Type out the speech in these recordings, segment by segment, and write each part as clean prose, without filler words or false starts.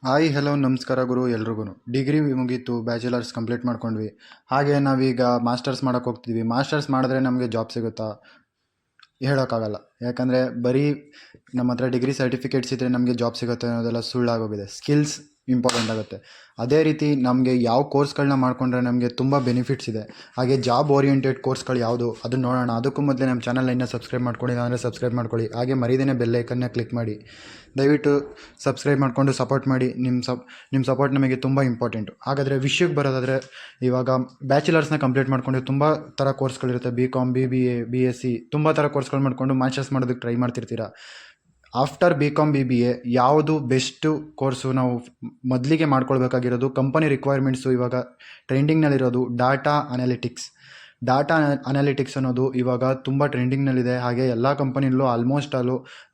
Hi hello ನಮಸ್ಕಾರ ಗುರು ಎಲ್ರಿಗೂ. Degree ಮುಗೀತು, ಬ್ಯಾಚುಲರ್ಸ್ ಕಂಪ್ಲೀಟ್ ಮಾಡ್ಕೊಂಡ್ವಿ. ಹಾಗೆ ನಾವೀಗ ಮಾಸ್ಟರ್ಸ್ ಮಾಡೋಕ್ಕೆ ಹೋಗ್ತಿದ್ವಿ. ಮಾಸ್ಟರ್ಸ್ ಮಾಡಿದ್ರೆ ನಮಗೆ ಜಾಬ್ ಸಿಗುತ್ತಾ? ಹೇಳೋಕ್ಕಾಗಲ್ಲ. ಯಾಕಂದರೆ ಬರೀ ನಮ್ಮ ಹತ್ರ ಡಿಗ್ರಿ ಸರ್ಟಿಫಿಕೇಟ್ಸ್ ಇದ್ದರೆ ನಮಗೆ ಜಾಬ್ ಸಿಗುತ್ತೆ ಅನ್ನೋದೆಲ್ಲ ಸುಳ್ಳಾಗೋಗಿದೆ. ಸ್ಕಿಲ್ಸ್ ಇಂಪಾರ್ಟೆಂಟ್ ಆಗುತ್ತೆ. ಅದೇ ರೀತಿ ನಮಗೆ ಯಾವ ಕೋರ್ಸ್ಗಳನ್ನ ಮಾಡಿಕೊಂಡ್ರೆ ನಮಗೆ ತುಂಬ ಬೆನಿಫಿಟ್ಸ್ ಇದೆ, ಹಾಗೆ ಜಾಬ್ ಓರಿಯೆಂಟೆಡ್ ಕೋರ್ಸ್ಗಳು ಯಾವುದು ಅದನ್ನು ನೋಡೋಣ. ಅದಕ್ಕೂ ಮೊದಲೇ ನಮ್ಮ ಚಾನಲ್ ಇನ್ನೂ ಸಬ್ಸ್ಕ್ರೈಬ್ ಮಾಡ್ಕೊಳ್ಳಿ ಅಂದರೆ ಸಬ್ಸ್ಕ್ರೈಬ್ ಮಾಡ್ಕೊಳ್ಳಿ. ಹಾಗೆ ಮರಿದೇನೆ ಬೆಲ್ ಐಕನ್ನ ಕ್ಲಿಕ್ ಮಾಡಿ. ದಯವಿಟ್ಟು ಸಬ್ಸ್ಕ್ರೈಬ್ ಮಾಡಿಕೊಂಡು ಸಪೋರ್ಟ್ ಮಾಡಿ. ನಿಮ್ಮ ಸಪೋರ್ಟ್ ನಮಗೆ ತುಂಬ ಇಂಪಾರ್ಟೆಂಟು. ಹಾಗಾದರೆ ವಿಷಯಕ್ಕೆ ಬರೋದಾದರೆ, ಇವಾಗ ಬ್ಯಾಚುಲರ್ಸ್ನ ಕಂಪ್ಲೀಟ್ ಮಾಡಿಕೊಂಡು ತುಂಬ ಥರ ಕೋರ್ಸ್ಗಳಿರುತ್ತೆ. BCom, BBA, BSc ತುಂಬ ಥರ ಕೋರ್ಸ್ಗಳು ಮಾಡಿಕೊಂಡು ಮಾಸ್ಟರ್ಸ್ ಮಾಡೋದಕ್ಕೆ ಟ್ರೈ ಮಾಡ್ತಿರ್ತೀರ. ಆಫ್ಟರ್ BCom, BBA ಯಾವುದು ಬೆಸ್ಟು ಕೋರ್ಸು? ನಾವು ಮೊದಲಿಗೆ ಮಾಡ್ಕೊಳ್ಬೇಕಾಗಿರೋದು ಕಂಪನಿ ರಿಕ್ವೈರ್ಮೆಂಟ್ಸು. ಇವಾಗ ಟ್ರೆಂಡಿಂಗ್ನಲ್ಲಿರೋದು ಡಾಟಾ ಅನಾಲಿಟಿಕ್ಸ್ ಅನ್ನೋದು ಇವಾಗ ತುಂಬ ಟ್ರೆಂಡಿಂಗ್ನಲ್ಲಿದೆ. ಹಾಗೆ ಎಲ್ಲ ಕಂಪನಿಲೂ ಆಲ್ಮೋಸ್ಟ್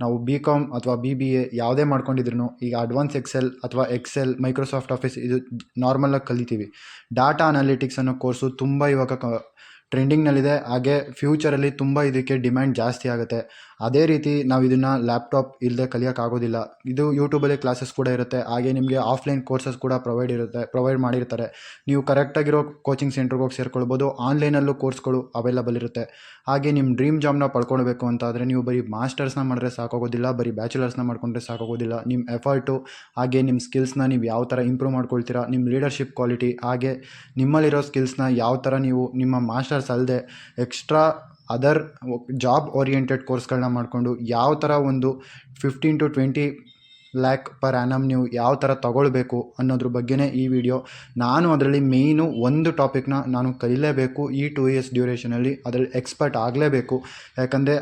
ನಾವು BCom ಅಥವಾ BBA ಯಾವುದೇ ಮಾಡ್ಕೊಂಡಿದ್ರು ಈಗ ಅಡ್ವಾನ್ಸ್ ಎಕ್ಸೆಲ್ ಅಥವಾ ಎಕ್ಸೆಲ್, ಮೈಕ್ರೋಸಾಫ್ಟ್ ಆಫೀಸ್ ಇದು ನಾರ್ಮಲಾಗಿ ಕಲಿತೀವಿ. ಡಾಟಾ ಅನಾಲಿಟಿಕ್ಸ್ ಅನ್ನೋ ಕೋರ್ಸು ತುಂಬ ಇವಾಗ ಟ್ರೆಂಡಿಂಗ್ನಲ್ಲಿದೆ. ಹಾಗೆ ಫ್ಯೂಚರಲ್ಲಿ ತುಂಬ ಇದಕ್ಕೆ ಡಿಮ್ಯಾಂಡ್ ಜಾಸ್ತಿ ಆಗುತ್ತೆ. ಅದೇ ರೀತಿ ನಾವು ಇದನ್ನು ಲ್ಯಾಪ್ಟಾಪ್ ಇಲ್ಲದೆ ಕಲಿಯೋಕ್ಕಾಗೋದಿಲ್ಲ. ಇದು ಯೂಟ್ಯೂಬಲ್ಲಿ ಕ್ಲಾಸಸ್ ಕೂಡ ಇರುತ್ತೆ. ಹಾಗೆ ನಿಮಗೆ ಆಫ್ಲೈನ್ ಕೋರ್ಸಸ್ ಕೂಡ ಪ್ರೊವೈಡ್ ಮಾಡಿರ್ತಾರೆ. ನೀವು ಕರೆಕ್ಟಾಗಿರೋ ಕೋಚಿಂಗ್ ಸೆಂಟ್ರಿಗೆ ಹೋಗಿ ಸೇರ್ಕೊಳ್ಬೋದು. ಆನ್ಲೈನಲ್ಲೂ ಕೋರ್ಸ್ಗಳು ಅವೈಲಬಲ್ ಇರುತ್ತೆ. ಹಾಗೆ ನಿಮ್ಮ ಡ್ರೀಮ್ ಜಾಬ್ನ ಪಡ್ಕೊಳ್ಬೇಕು ಅಂತ ಆದರೆ ನೀವು ಬರೀ ಮಾಸ್ಟರ್ಸ್ನ ಮಾಡಿದ್ರೆ ಸಾಕಾಗೋದಿಲ್ಲ, ಬರೀ ಬ್ಯಾಚುಲರ್ಸ್ನ ಮಾಡ್ಕೊಂಡ್ರೆ ಸಾಕಾಗೋದಿಲ್ಲ. ನಿಮ್ಮ ಎಫರ್ಟು ಹಾಗೆ ನಿಮ್ಮ ಸ್ಕಿಲ್ಸ್ನ ನೀವು ಯಾವ ಥರ ಇಂಪ್ರೂವ್ ಮಾಡ್ಕೊಳ್ತೀರಾ, ನಿಮ್ಮ ಲೀಡರ್ಶಿಪ್ ಕ್ವಾಲಿಟಿ, ಹಾಗೆ ನಿಮ್ಮಲ್ಲಿರೋ ಸ್ಕಿಲ್ಸ್ನ ಯಾವ ಥರ ನೀವು ನಿಮ್ಮ ಮಾಸ್ಟರ್ಸ್ ಅಲ್ಲದೆ ಎಕ್ಸ್ಟ್ರಾ ಅದರ್ ಜಾಬ್ ಓರಿಯೆಂಟೆಡ್ ಕೋರ್ಸ್ಗಳನ್ನ ಮಾಡಿಕೊಂಡು ಯಾವ ಥರ ಒಂದು 15 to 20 lakh ಪರ್ ಆ್ಯನಮ್ ನೀವು ಯಾವ ಥರ ತೊಗೊಳ್ಬೇಕು ಅನ್ನೋದ್ರ ಬಗ್ಗೆನೇ ಈ ವಿಡಿಯೋ. ನಾನು ಅದರಲ್ಲಿ ಮೇಯ್ನು ಒಂದು ಟಾಪಿಕ್ನ ನಾನು ಕಲಿಯಲೇಬೇಕು. ಈ 2 years ಡ್ಯೂರೇಷನಲ್ಲಿ ಅದರಲ್ಲಿ ಎಕ್ಸ್ಪರ್ಟ್ ಆಗಲೇಬೇಕು. ಯಾಕಂದರೆ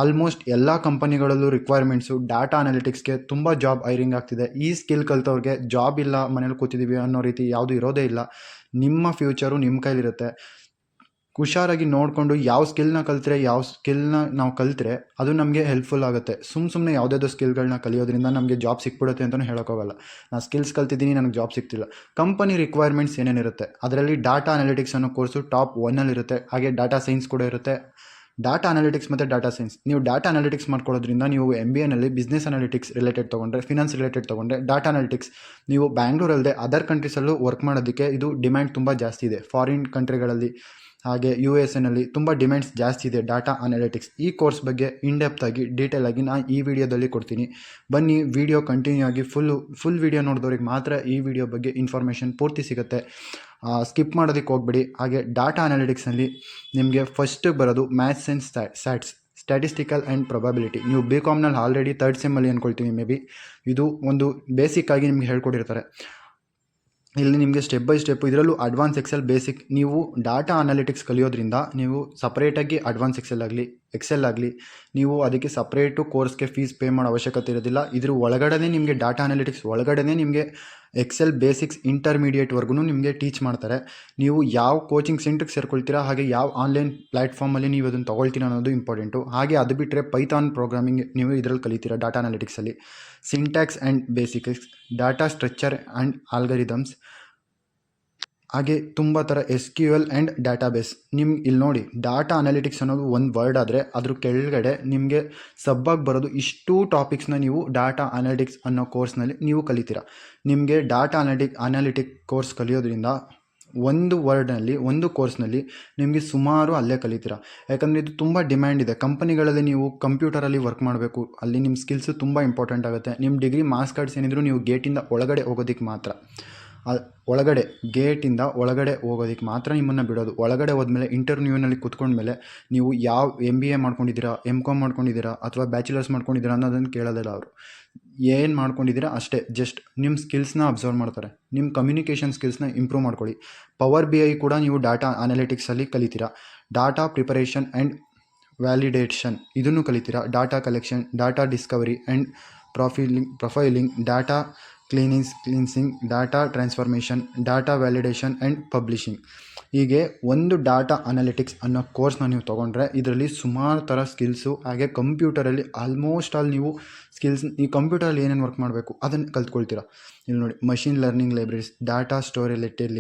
ಆಲ್ಮೋಸ್ಟ್ ಎಲ್ಲ ಕಂಪನಿಗಳಲ್ಲೂ ರಿಕ್ವೈರ್ಮೆಂಟ್ಸು ಡಾಟಾ ಅನಾಲಿಟಿಕ್ಸ್ಗೆ ತುಂಬ ಜಾಬ್ ಹೈರಿಂಗ್ ಆಗ್ತಿದೆ. ಈ ಸ್ಕಿಲ್ ಕಲಿತವ್ರಿಗೆ ಜಾಬ್ ಇಲ್ಲ, ಮನೇಲಿ ಕೂತಿದ್ದೀವಿ ಅನ್ನೋ ರೀತಿ ಯಾವುದೂ ಇರೋದೇ ಇಲ್ಲ. ನಿಮ್ಮ ಫ್ಯೂಚರು ನಿಮ್ಮ ಕೈಲಿರುತ್ತೆ. ಹುಷಾರಾಗಿ ನೋಡಿಕೊಂಡು ಯಾವ ಸ್ಕಿಲ್ನ ನಾವು ಕಲಿತ್ರೆ ಅದು ನಮಗೆ ಹೆಲ್ಪ್ಫುಲ್ ಆಗುತ್ತೆ. ಸುಮ್ಮನೆ ಯಾವುದಾದ್ರು ಸ್ಕಿಲ್ಗಳನ್ನ ಕಲಿಯೋದ್ರಿಂದ ನಮಗೆ ಜಾಬ್ ಸಿಕ್ಬಿಡುತ್ತೆ ಅಂತಲೂ ಹೇಳೋಕ್ಕೋಗಲ್ಲ. ನಾನು ಸ್ಕಿಲ್ಸ್ ಕಲ್ತಿದ್ದೀನಿ, ನನಗೆ ಜಾಬ್ ಸಿಗ್ತಿಲ್ಲ. ಕಂಪನಿ ರಿಕ್ವೈರ್ಮೆಂಟ್ಸ್ ಏನೇನಿರುತ್ತೆ ಅದರಲ್ಲಿ ಡಾಟಾ ಅನಾಲಿಟಿಕ್ಸ್ ಅನ್ನೋ ಕೋರ್ಸು ಟಾಪ್ 1ಅಲ್ಲಿರುತ್ತೆ. ಹಾಗೆ ಡಾಟಾ ಸೈನ್ಸ್ ಕೂಡ ಇರುತ್ತೆ. ಡಾಟಾ ಅನಾಲಿಟಿಕ್ಸ್ ಮತ್ತು ಡಾಟಾ ಸೈನ್ಸ್, ನೀವು ಡಾಟಾ ಅನಾಲಿಟಿಕ್ಸ್ ಮಾಡ್ಕೊಳ್ಳೋದ್ರಿಂದ ನೀವು MBAನಲ್ಲಿ ಬಿಸ್ನೆಸ್ ಅನಾಲಿಟಿಕ್ಸ್ ರಿಲೇಟೆಡ್ ತೊಗೊಂಡ್ರೆ, ಫಿನಾನ್ಸ್ ರಿಲೇಟೆಡ್ ತೊಗೊಂಡ್ರೆ, ಡಾಟಾ ಅನಾಲಿಟಿಕ್ಸ್ ನೀವು ಬ್ಯಾಂಗ್ಳೂರಲ್ಲದೆ ಅದರ್ ಕಂಟ್ರೀಸಲ್ಲೂ ವರ್ಕ್ ಮಾಡೋದಕ್ಕೆ ಇದು ಡಿಮ್ಯಾಂಡ್ ತುಂಬ ಜಾಸ್ತಿ ಇದೆ. ಫಾರಿನ್ ಕಂಟ್ರಿಗಳಲ್ಲಿ ಹಾಗೆ USA ತುಂಬ ಡಿಮ್ಯಾಂಡ್ಸ್ ಜಾಸ್ತಿ ಇದೆ ಡಾಟಾ ಅನಾಲಿಟಿಕ್ಸ್. ಈ ಕೋರ್ಸ್ ಬಗ್ಗೆ ಇನ್ಡೆಪ್ತಾಗಿ ಡೀಟೇಲಾಗಿ ನಾನು ಈ ವಿಡಿಯೋದಲ್ಲಿ ಕೊಡ್ತೀನಿ. ಬನ್ನಿ, ವಿಡಿಯೋ ಕಂಟಿನ್ಯೂ ಆಗಿ ಫುಲ್ ವಿಡಿಯೋ ನೋಡಿದವ್ರಿಗೆ ಮಾತ್ರ ಈ ವಿಡಿಯೋ ಬಗ್ಗೆ ಇನ್ಫಾರ್ಮೇಷನ್ ಪೂರ್ತಿ ಸಿಗುತ್ತೆ. ಸ್ಕಿಪ್ ಮಾಡೋದಕ್ಕೆ ಹೋಗ್ಬೇಡಿ. ಹಾಗೆ ಡಾಟಾ ಅನಾಲಿಟಿಕ್ಸ್ನಲ್ಲಿ ನಿಮಗೆ ಫಸ್ಟಿಗೆ ಬರೋದು maths and stats, statistical and probability. ನೀವು BComನಲ್ಲಿ ಆಲ್ರೆಡಿ 3rd ಸೆಮ್ಮಲ್ಲಿ ಅಂದ್ಕೊಳ್ತೀನಿ ಮೇ ಬಿ. ಇದು ಒಂದು ಬೇಸಿಕ್ಕಾಗಿ ನಿಮ್ಗೆ ಹೇಳ್ಕೊಟ್ಟಿರ್ತಾರೆ. ಇಲ್ಲಿ ನಿಮಗೆ ಸ್ಟೆಪ್ ಬೈ ಸ್ಟೆಪ್ ಇದರಲ್ಲೂ ಅಡ್ವಾನ್ಸ್ ಎಕ್ಸೆಲ್ ಬೇಸಿಕ್. ನೀವು ಡಾಟಾ ಅನಾಲಿಟಿಕ್ಸ್ ಕಲಿಯೋದ್ರಿಂದ ನೀವು ಸಪ್ರೇಟಾಗಿ ಅಡ್ವಾನ್ಸ್ ಎಕ್ಸೆಲ್ ಆಗಲಿ ನೀವು ಅದಕ್ಕೆ ಸಪ್ರೇಟು ಕೋರ್ಸ್ಗೆ ಫೀಸ್ ಪೇ ಮಾಡೋ ಅವಶ್ಯಕತೆ ಇರೋದಿಲ್ಲ. ಇದ್ರ ಒಳಗಡೆ ನಿಮಗೆ ಡಾಟಾ ಅನಾಲಿಟಿಕ್ಸ್ ಒಳಗಡೆ ನಿಮಗೆ ಎಕ್ಸೆಲ್ ಬೇಸಿಕ್ಸ್ ಇಂಟರ್ಮೀಡಿಯೇಟ್ವರೆಗೂ ನಿಮಗೆ ಟೀಚ್ ಮಾಡ್ತಾರೆ. ನೀವು ಯಾವ ಕೋಚಿಂಗ್ ಸೆಂಟ್ರಿಗೆ ಸೇರ್ಕೊಳ್ತೀರಾ, ಹಾಗೆ ಯಾವ ಆನ್ಲೈನ್ ಪ್ಲ್ಯಾಟ್ಫಾರ್ಮಲ್ಲಿ ನೀವು ಅದನ್ನು ತೊಗೊಳ್ತೀರಾ ಅನ್ನೋದು ಇಂಪಾರ್ಟೆಂಟು. ಹಾಗೆ ಅದು ಬಿಟ್ಟರೆ ಪೈಥಾನ್ ಪ್ರೋಗ್ರಾಮಿಂಗ್ ನೀವು ಇದರಲ್ಲಿ ಕಲಿತೀರಾ ಡಾಟಾ ಅನಾಲಿಟಿಕ್ಸಲ್ಲಿ. Syntax and basics, data structure and algorithms, ಹಾಗೆ ತುಂಬ ಥರ SQL ಆ್ಯಂಡ್ ಡಾಟಾಬೇಸ್. ನಿಮ್ಗೆ ಇಲ್ಲಿ ನೋಡಿ, ಡಾಟಾ ಅನಾಲಿಟಿಕ್ಸ್ ಅನ್ನೋದು ಒಂದು ವರ್ಡ್ ಆದರೆ ಅದ್ರ ಕೆಳಗಡೆ ನಿಮಗೆ ಸಬ್ಬಾಗಿ ಬರೋದು ಇಷ್ಟು ಟಾಪಿಕ್ಸ್ನ ನೀವು ಡಾಟಾ ಅನಾಲಿಟಿಕ್ಸ್ ಅನ್ನೋ ಕೋರ್ಸ್ನಲ್ಲಿ ನೀವು ಕಲಿತೀರ. ನಿಮಗೆ ಡಾಟಾ ಅನಾಲಿಟಿಕ್ ಕೋರ್ಸ್ ಕಲಿಯೋದ್ರಿಂದ ಒಂದು ಕೋರ್ಸ್ನಲ್ಲಿ ನಿಮಗೆ ಸುಮಾರು ಅಲ್ಲೇ ಕಲಿತೀರ. ಯಾಕಂದರೆ ಇದು ತುಂಬ ಡಿಮ್ಯಾಂಡ್ ಇದೆ. ಕಂಪನಿಗಳಲ್ಲಿ ನೀವು ಕಂಪ್ಯೂಟರಲ್ಲಿ ವರ್ಕ್ ಮಾಡಬೇಕು, ಅಲ್ಲಿ ನಿಮ್ಮ ಸ್ಕಿಲ್ಸು ತುಂಬ ಇಂಪಾರ್ಟೆಂಟ್ ಆಗುತ್ತೆ. ನಿಮ್ಮ ಡಿಗ್ರಿ ಮಾರ್ಕ್ಸ್ ಕಾರ್ಡ್ಸ್ ಏನಿದ್ರು ನೀವು ಗೇಟಿಂದ ಒಳಗಡೆ ಹೋಗೋದಕ್ಕೆ ಮಾತ್ರ, ಗೇಟಿಂದ ಒಳಗಡೆ ಹೋಗೋದಕ್ಕೆ ಮಾತ್ರ ನಿಮ್ಮನ್ನು ಬಿಡೋದು. ಒಳಗಡೆ ಹೋದ್ಮೇಲೆ ಇಂಟರ್ವ್ಯೂನಲ್ಲಿ ಕೂತ್ಕೊಂಡ್ಮೇಲೆ ನೀವು ಯಾವ MBA ಮಾಡ್ಕೊಂಡಿದ್ದೀರಾ, MCom ಮಾಡ್ಕೊಂಡಿದ್ದೀರಾ ಅಥವಾ ಬ್ಯಾಚುಲರ್ಸ್ ಮಾಡ್ಕೊಂಡಿದ್ದೀರಾ ಅನ್ನೋದನ್ನು ಕೇಳೋದಿಲ್ಲ. ಅವರು ಏನು ಮಾಡ್ಕೊಂಡಿದ್ದೀರಾ ಅಷ್ಟೇ, ಜಸ್ಟ್ ನಿಮ್ಮ ಸ್ಕಿಲ್ಸ್ನ ಅಬ್ಸರ್ವ್ ಮಾಡ್ತಾರೆ. ನಿಮ್ಮ ಕಮ್ಯುನಿಕೇಷನ್ ಸ್ಕಿಲ್ಸ್ನ ಇಂಪ್ರೂವ್ ಮಾಡ್ಕೊಳ್ಳಿ. ಪವರ್ BI ಕೂಡ ನೀವು ಡಾಟಾ ಅನಾಲಿಟಿಕ್ಸಲ್ಲಿ ಕಲಿತೀರಾ. ಡಾಟಾ ಪ್ರಿಪರೇಷನ್ ಆ್ಯಂಡ್ ವ್ಯಾಲಿಡೇಷನ್ ಇದನ್ನು ಕಲಿತೀರಾ. Data collection, data discovery and profiling, data cleansing, data transformation, data validation and publishing. ಹೀಗೆ ಒಂದು ಡಾಟಾ ಅನಾಲಿಟಿಕ್ಸ್ ಅನ್ನೋ ಕೋರ್ಸ್ನ ನೀವು ತೊಗೊಂಡ್ರೆ ಇದರಲ್ಲಿ ಸುಮಾರು ಥರ ಸ್ಕಿಲ್ಸು. ಹಾಗೆ ಕಂಪ್ಯೂಟರಲ್ಲಿ ಆಲ್ಮೋಸ್ಟ್ ನೀವು ಈ ಕಂಪ್ಯೂಟರಲ್ಲಿ ಏನೇನು ವರ್ಕ್ ಮಾಡಬೇಕು ಅದನ್ನು ಕಲ್ತ್ಕೊಳ್ತೀರಾ. ಇಲ್ಲಿ ನೋಡಿ, machine learning libraries, data storage,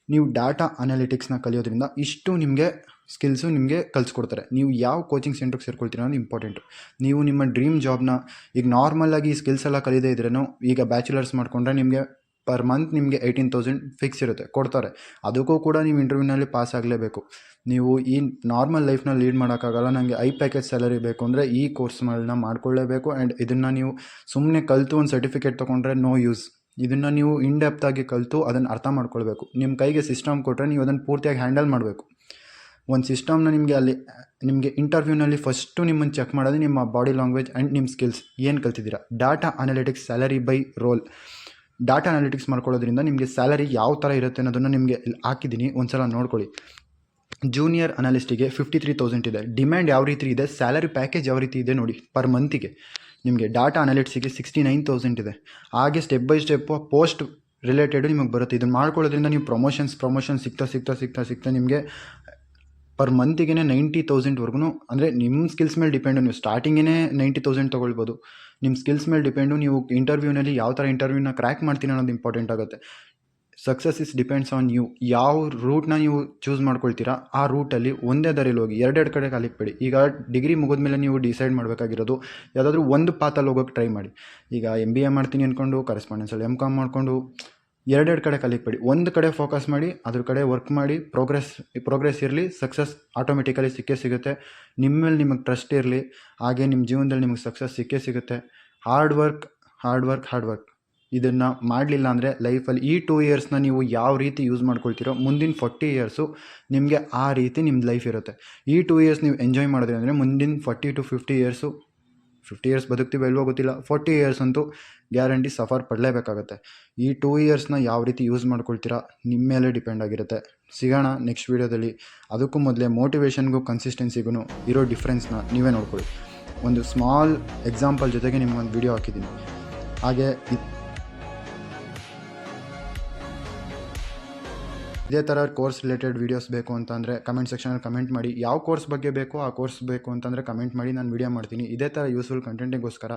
ನೀವು ಡಾಟಾ ಅನಾಲಿಟಿಕ್ಸ್ನ ಕಲಿಯೋದ್ರಿಂದ ಇಷ್ಟು ನಿಮಗೆ ಸ್ಕಿಲ್ಸು ನಿಮಗೆ ಕಲಿಸ್ಕೊಡ್ತಾರೆ. ನೀವು ಯಾವ ಕೋಚಿಂಗ್ ಸೆಂಟ್ರಿಗೆ ಸೇರ್ಕೊಳ್ತೀರ ಅನ್ನೋದು ಇಂಪಾರ್ಟೆಂಟು. ನೀವು ನಿಮ್ಮ ಡ್ರೀಮ್ ಜಾಬ್ನ ಈಗ ನಾರ್ಮಲಾಗಿ ಈ ಸ್ಕಿಲ್ಸ್ ಎಲ್ಲ ಕಲಿಯದೇ ಇದ್ರೂ ಈಗ ಬ್ಯಾಚುಲರ್ಸ್ ಮಾಡಿಕೊಂಡ್ರೆ ನಿಮಗೆ ಪರ್ ಮಂತ್ ನಿಮಗೆ 18,000 ಫಿಕ್ಸ್ ಇರುತ್ತೆ, ಕೊಡ್ತಾರೆ. ಅದಕ್ಕೂ ಕೂಡ ನೀವು ಇಂಟರ್ವ್ಯೂನಲ್ಲಿ ಪಾಸ್ ಆಗಲೇಬೇಕು. ನೀವು ಈ ನಾರ್ಮಲ್ ಲೈಫ್ನ ಲೀಡ್ ಮಾಡೋಕ್ಕಾಗಲ್ಲ, ನನಗೆ ಐ ಪ್ಯಾಕೇಜ್ ಸ್ಯಾಲರಿ ಬೇಕು ಅಂದರೆ ಈ ಕೋರ್ಸ್ಗಳನ್ನ ಮಾಡ್ಕೊಳ್ಳೇಬೇಕು. ಆ್ಯಂಡ್ ಇದನ್ನು ನೀವು ಸುಮ್ಮನೆ ಕಲಿತು ಒಂದು ಸರ್ಟಿಫಿಕೇಟ್ ತೊಗೊಂಡ್ರೆ ನೋ ಯೂಸ್. ಇದನ್ನು ನೀವು ಇನ್ ಡೆಪ್ತಾಗಿ ಕಲಿತು ಅದನ್ನು ಅರ್ಥ ಮಾಡ್ಕೊಳ್ಬೇಕು. ನಿಮ್ಮ ಕೈಗೆ ಸಿಸ್ಟಮ್ ಕೊಟ್ಟರೆ ನೀವು ಅದನ್ನು ಪೂರ್ತಿಯಾಗಿ ಹ್ಯಾಂಡಲ್ ಮಾಡಬೇಕು. ಒಂದು ಸಿಸ್ಟಮ್ನ ನಿಮಗೆ ಇಂಟರ್ವ್ಯೂನಲ್ಲಿ ಫಸ್ಟು ನಿಮ್ಮನ್ನು ಚೆಕ್ ಮಾಡೋದು ನಿಮ್ಮ ಬಾಡಿ ಲ್ಯಾಂಗ್ವೇಜ್ ಆ್ಯಂಡ್ ನಿಮ್ಮ ಸ್ಕಿಲ್ಸ್ ಏನು ಕಲ್ತಿದ್ದೀರಾ. Data analytics salary by role. Data analytics ಮಾಡ್ಕೊಳ್ಳೋದ್ರಿಂದ ನಿಮಗೆ ಸ್ಯಾಲರಿ ಯಾವ ಥರ ಇರುತ್ತೆ ಅನ್ನೋದನ್ನು ನಿಮಗೆ ಹಾಕಿದ್ದೀನಿ, ಒಂದು ಸಲ ನೋಡ್ಕೊಳ್ಳಿ. ಜೂನಿಯರ್ ಅನಾಲಿಸ್ಟಿಗೆ 53,000 ಇದೆ. ಡಿಮ್ಯಾಂಡ್ ಯಾವ ರೀತಿ ಇದೆ, ಸ್ಯಾಲರಿ ಪ್ಯಾಕೇಜ್ ಯಾವ ರೀತಿ ಇದೆ ನೋಡಿ. ಪರ್ ಮಂತಿಗೆ ನಿಮಗೆ ಡಾಟಾ ಅನಾಲಿಟಿಕ್ಸಿಗೆ 69,000 ಇದೆ. ಹಾಗೆ step by step post related ನಿಮಗೆ ಬರುತ್ತೆ. ಇದನ್ನು ಮಾಡ್ಕೊಳ್ಳೋದ್ರಿಂದ ನೀವು ಪ್ರಮೋಷನ್ ಸಿಗ್ತಾ ನಿಮಗೆ ಪರ್ ಮಂತಿಗೆ 90,000ವರೆಗೂ, ಅಂದರೆ ನಿಮ್ಮ ಸ್ಕಿಲ್ಸ್ ಮೇಲೆ ಡಿಪೆಂಡು. ನೀವು ಸ್ಟಾರ್ಟಿಂಗೇ 90,000 ತೊಗೊಳ್ಬೋದು. ನಿಮ್ಮ ಸ್ಕಿಲ್ಸ್ ಮೇಲೆ ಡಿಪೆಂಡು. ನೀವು ಇಂಟರ್ವ್ಯೂನಲ್ಲಿ ಯಾವ ಥರ ಇಂಟರ್ವ್ಯೂನ ಕ್ರ್ಯಾಕ್ ಮಾಡ್ತೀನಿ ಅನ್ನೋದು ಇಂಪಾರ್ಟೆಂಟ್ ಆಗುತ್ತೆ. Success is depends on you. ಯಾವ ರೂಟ್ನ ನೀವು ಚೂಸ್ ಮಾಡ್ಕೊಳ್ತೀರಾ ಆ ರೂಟಲ್ಲಿ ಒಂದೇ ದಾರಿಲಿ ಹೋಗಿ, ಎರಡೆರಡು ಕಡೆ ಕಾಲಿಕ್ಬೇಡಿ. ಈಗ ಡಿಗ್ರಿ ಮುಗಿದ್ಮೇಲೆ ನೀವು ಡಿಸೈಡ್ ಮಾಡಬೇಕಾಗಿರೋದು ಯಾವುದಾದ್ರೂ ಒಂದು ಪಾತಲ್ಲಿ ಹೋಗೋಕ್ಕೆ ಟ್ರೈ ಮಾಡಿ. ಈಗ MBA ಮಾಡ್ತೀನಿ ಅಂದ್ಕೊಂಡು ಕರೆಸ್ಪಾಂಡೆನ್ಸಲ್ಲಿ MCOM ಮಾಡಿಕೊಂಡು ಎರಡೆರಡು ಕಡೆ ಕಲಿಬೇಡಿ. ಒಂದು ಕಡೆ ಫೋಕಸ್ ಮಾಡಿ, ಅದ್ರ ಕಡೆ ವರ್ಕ್ ಮಾಡಿ. ಪ್ರೋಗ್ರೆಸ್ ಇರಲಿ, ಸಕ್ಸಸ್ ಆಟೋಮೆಟಿಕಲಿ ಸಿಗುತ್ತೆ. ನಿಮ್ಮ ಮೇಲೆ ನಿಮಗೆ ಟ್ರಸ್ಟ್ ಇರಲಿ, ಹಾಗೆ ನಿಮ್ಮ ಜೀವನದಲ್ಲಿ ನಿಮಗೆ ಸಕ್ಸಸ್ ಸಿಗುತ್ತೆ. ಹಾರ್ಡ್ ವರ್ಕ್ ಇದನ್ನು ಮಾಡಲಿಲ್ಲ ಅಂದರೆ ಲೈಫಲ್ಲಿ ಈ 2 ಇಯರ್ಸ್ನ ನೀವು ಯಾವ ರೀತಿ ಯೂಸ್ ಮಾಡ್ಕೊಳ್ತೀರೋ ಮುಂದಿನ 40 ಇಯರ್ಸು ನಿಮಗೆ ಆ ರೀತಿ ನಿಮ್ಮದು ಲೈಫ್ ಇರುತ್ತೆ. ಈ 2 ಇಯರ್ಸ್ ನೀವು ಎಂಜಾಯ್ ಮಾಡಿದ್ರಿ ಅಂದರೆ ಮುಂದಿನ 40 to 50 ಇಯರ್ಸು, 50 ಇಯರ್ಸ್ ಬದುಕ್ತೀವಿ ಎಲ್ವೋ ಗೊತ್ತಿಲ್ಲ, 40 ಇಯರ್ಸ್ ಅಂತೂ ಗ್ಯಾರಂಟಿ ಸಫರ್ ಪಡಲೇಬೇಕಾಗತ್ತೆ. ಈ 2 ಇಯರ್ಸ್ನ ಯಾವ ರೀತಿ ಯೂಸ್ ಮಾಡ್ಕೊಳ್ತೀರಾ ನಿಮ್ಮ ಮೇಲೆ ಡಿಪೆಂಡ್ ಆಗಿರುತ್ತೆ. ಸಿಗೋಣ ನೆಕ್ಸ್ಟ್ ವೀಡಿಯೋದಲ್ಲಿ. ಅದಕ್ಕೂ ಮೊದಲೇ ಮೋಟಿವೇಶನ್ಗೂ ಕನ್ಸಿಸ್ಟೆನ್ಸಿಗೂ ಇರೋ ಡಿಫ್ರೆನ್ಸ್ನ ನೀವೇ ನೋಡ್ಕೊಳ್ಳಿ. ಒಂದು ಸ್ಮಾಲ್ ಎಕ್ಸಾಂಪಲ್ ಜೊತೆಗೆ ನಿಮ್ಗೊಂದು ವಿಡಿಯೋ ಹಾಕಿದ್ದೀನಿ. ಹಾಗೆ ಇದೇ ಥರ ಕೋರ್ಸ್ ರಿಲೇಟೆಡ್ ವೀಡಿಯೋಸ್ ಬೇಕು ಅಂತಂದರೆ ಕಮೆಂಟ್ ಸೆಕ್ಷನಲ್ಲಿ ಕಮೆಂಟ್ ಮಾಡಿ. ಯಾವ ಕೋರ್ಸ್ ಬಗ್ಗೆ ಬೇಕೋ ಆ ಕೋರ್ಸ್ ಬೇಕು ಅಂತಂದರೆ ಕಮೆಂಟ್ ಮಾಡಿ, ನಾನು ವೀಡಿಯೋ ಮಾಡ್ತೀನಿ. ಇದೇ ಥರ ಯೂಸ್ಫುಲ್ ಕಂಟೆಂಟಿಗೋಸ್ಕರ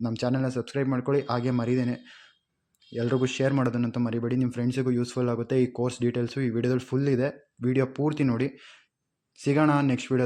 ನಮ್ಮ ಚಾನಲ್ನ ಸಬ್ಸ್ಕ್ರೈಬ್ ಮಾಡ್ಕೊಳ್ಳಿ. ಹಾಗೆ ಮರಿದೇನೆ ಎಲ್ರಿಗೂ ಶೇರ್ ಮಾಡೋದನ್ನಂತೂ ಮರಿಬೇಡಿ. ನಿಮ್ಮ ಫ್ರೆಂಡ್ಸಿಗೂ ಯೂಸ್ಫುಲ್ ಆಗುತ್ತೆ. ಈ ಕೋರ್ಸ್ ಡೀಟೇಲ್ಸು ಈ ವಿಡಿಯೋದಲ್ಲಿ ಫುಲ್ ಇದೆ. ವಿಡಿಯೋ ಪೂರ್ತಿ ನೋಡಿ. ಸಿಗೋಣ ನೆಕ್ಸ್ಟ್ ವೀಡಿಯೋದಲ್ಲಿ.